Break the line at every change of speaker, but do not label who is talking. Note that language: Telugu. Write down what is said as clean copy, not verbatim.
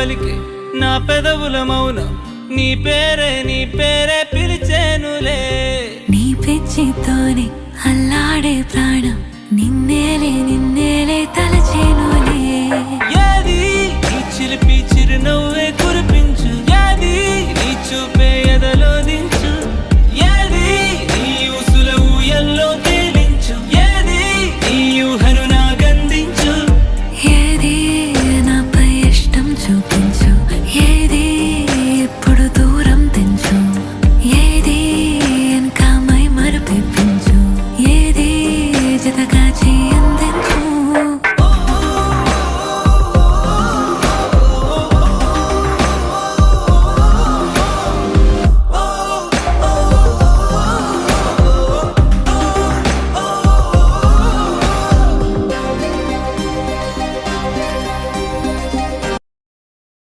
పలికే నా పెదవుల మౌనం నీ పేరే పిలిచేనులే
నీ పిచ్చితోనే అల్లాడే ప్రాణం నిన్నేలే తలచేను